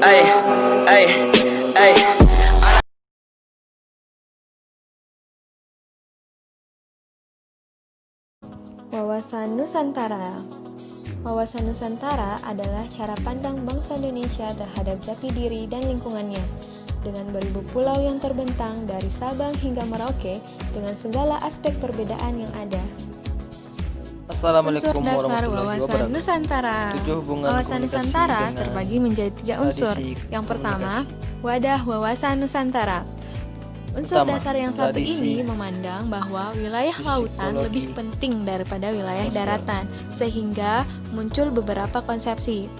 ay, ay, ay. Wawasan Nusantara. Wawasan Nusantara adalah cara pandang bangsa Indonesia terhadap jati diri dan lingkungannya. Dengan beribu pulau yang terbentang dari Sabang hingga Merauke dengan segala aspek perbedaan yang ada. Assalamualaikum Unsur dasar warahmatullahi wawasan wabarakatuh. Nusantara. Hubungan Wawasan komunikasi Nusantara dengan terbagi menjadi 3 unsur. tradisi Yang pertama, komunikasi. wadah wawasan Nusantara. Unsur Pertama, dasar yang satu tradisi ini memandang bahwa wilayah lautan psikologi lebih penting daripada wilayah sosial. daratan, sehingga muncul beberapa konsepsi.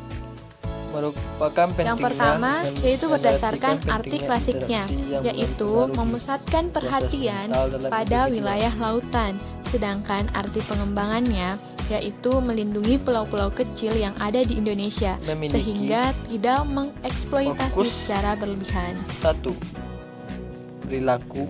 merupakan pentingnya Yang pertama, dan yaitu berdasarkan menartikan arti pentingnya klasiknya, interaksi yang yaitu mempengaruhi memusatkan proses perhatian mental dalam pada individu. wilayah lautan, sedangkan arti pengembangannya yaitu melindungi pulau-pulau kecil yang ada di Indonesia, Memiliki sehingga tidak mengeksploitasi fokus secara berlebihan. 1. Perilaku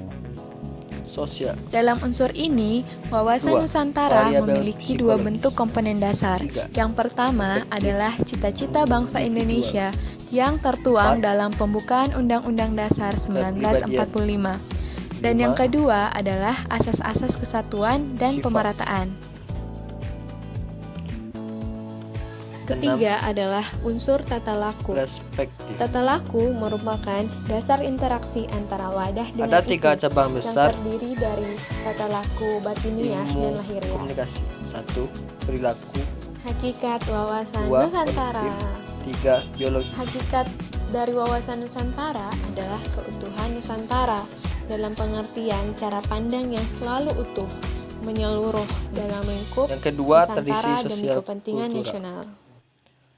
sosial. Dalam unsur ini, wawasan 2. Nusantara Variabel memiliki 2 psikologis. bentuk komponen dasar. 3. Yang pertama Efektif adalah cita-cita bangsa individual. Indonesia yang tertuang 4. dalam pembukaan Undang-Undang Dasar 1945. Dan yang 5. kedua adalah asas-asas kesatuan dan Sifat. pemerataan. Ketiga adalah unsur tata laku. Perspektif. Tata laku merupakan dasar interaksi antara wadah dengan Ada 3 isi cabang yang besar terdiri dari tata laku batiniah ilmu dan lahiriah. komunikasi. 1. Perilaku. Hakikat wawasan 2. Nusantara. Kognitif. 3. Biologi. Hakikat dari wawasan Nusantara adalah keutuhan Nusantara dalam pengertian cara pandang yang selalu utuh, menyeluruh dalam lingkup Yang kedua, tradisi Nusantara demi sosial kepentingan kultural. nasional.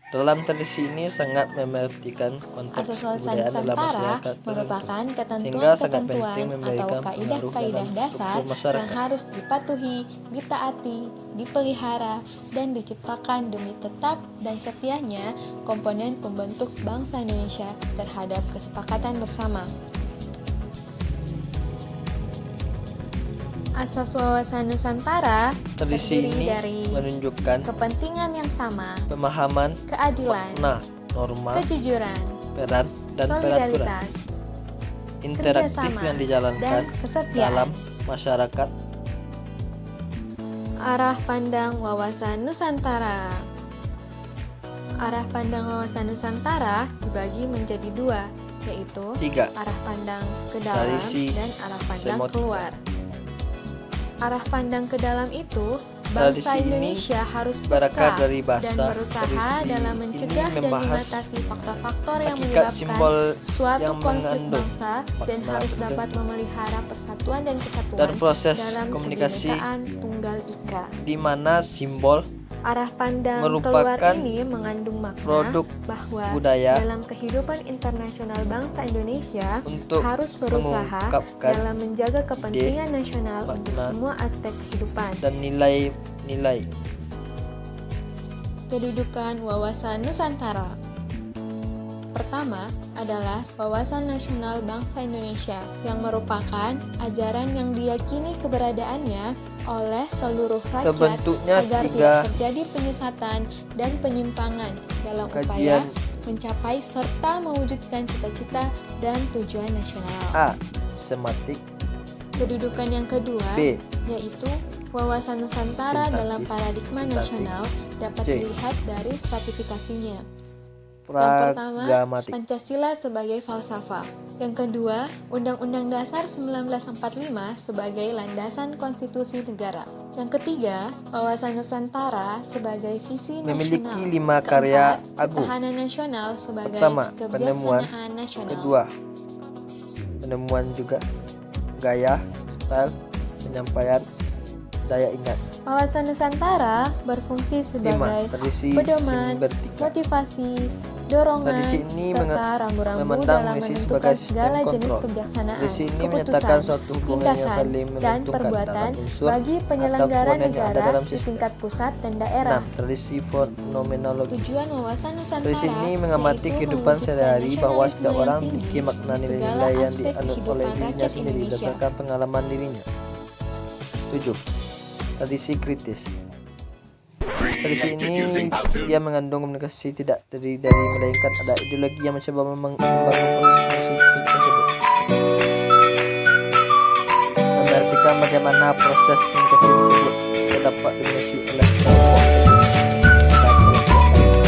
Dalam tradisi ini sangat memerhatikan konteks Asas wawasan kebudayaan dalam Nusantara masyarakat merupakan sehingga sangat ketentuan-ketentuan penting atau memberikan pengaruh kaidah-kaidah dalam dasar struktur masyarakat. yang harus dipatuhi, ditaati, dipelihara, dan diciptakan demi tetap dan setianya komponen pembentuk bangsa Indonesia terhadap kesepakatan bersama. Asas wawasan Nusantara Tradisi terdiri ini dari menunjukkan kepentingan yang sama, pemahaman keadilan, makna, norma, kejujuran, peran, dan peraturan solidaritas, interaktif kerjasama, yang dijalankan dan kesetiaan. dalam masyarakat. Arah pandang wawasan Nusantara. Arah pandang wawasan Nusantara dibagi menjadi 2, yaitu 3. arah pandang ke dalam Tradisi dan arah pandang semiotika. keluar. Arah pandang ke dalam itu, Tradisi bangsa ini Indonesia harus berakar peka dari dan bahasa. berusaha Tradisi dalam ini mencegah dan membahas mengatasi faktor-faktor yang hakikat menyebabkan simbol suatu yang konflik mengandung bangsa dan makna harus tertentu. dapat memelihara persatuan dan kesatuan dan proses dalam komunikasi kebinekaan tunggal ika. di mana simbol Arah pandang merupakan keluar ini mengandung makna produk bahwa budaya dalam kehidupan internasional bangsa Indonesia untuk harus berusaha mengungkapkan dalam menjaga kepentingan nasional untuk makna, semua aspek kehidupan. dan nilai-nilai. Kedudukan wawasan Nusantara. Pertama adalah wawasan nasional bangsa Indonesia yang merupakan ajaran yang diyakini keberadaannya oleh seluruh rakyat Terbentuknya agar 3 tidak terjadi penyesatan dan penyimpangan dalam upaya kajian. mencapai serta mewujudkan cita-cita dan tujuan nasional. A. Sematik. Kedudukan yang kedua B. yaitu wawasan Nusantara dalam Sintaktis, paradigma sintaktik. nasional dapat C. dilihat dari stratifikasinya. Yang pertama, Pragmatik. Pancasila sebagai falsafah. Yang kedua, Undang-Undang Dasar 1945 sebagai landasan konstitusi negara. Yang ketiga, wawasan Nusantara sebagai visi Memiliki nasional. 5 karya Keempat, agung. ketahanan nasional sebagai Pertama, penemuan. kebijaksanaan nasional. Kedua, penemuan juga gaya, style, penyampaian, daya ingat. Wawasan Nusantara berfungsi 5. sebagai Tradisi pedoman, simbertika. motivasi, dorongan, Tradisi ini serta rambu-rambu memandang dalam misi menentukan sebagai sistem segala jenis kontrol. kebijaksanaan, Tradisi ini keputusan, menyatakan suatu hubungan yang tindakan, saling dan menguntungkan perbuatan dalam unsur bagi atau penyelenggara komponen yang ada negara dalam di sistem. tingkat pusat dan daerah. 6. Tradisi fenomenologi. Tujuan wawasan Nusantara Tradisi ini mengamati yaitu kehidupan mewujudkan sehari-hari bahwa nasionalisme setiap yang orang tinggi memiliki makna di nilai-nilai segala yang aspek dianut oleh kehidupan dirinya rakyat sendiri Indonesia. berdasarkan pengalaman dirinya. 7. Tradisi kritis. Tradisi ini dia mengandung komunikasi tidak dari melainkan ada ideologi yang mencoba membangun konsep tersebut. Mengartikan bagaimana proses komunikasi tersebut bisa dapat dimensi oleh kelompok tertentu dan kelompok lain.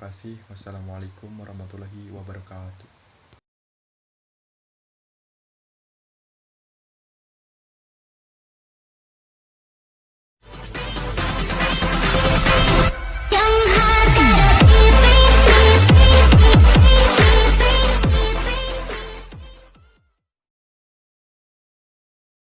kasih. Wassalamualaikum warahmatullahi wabarakatuh.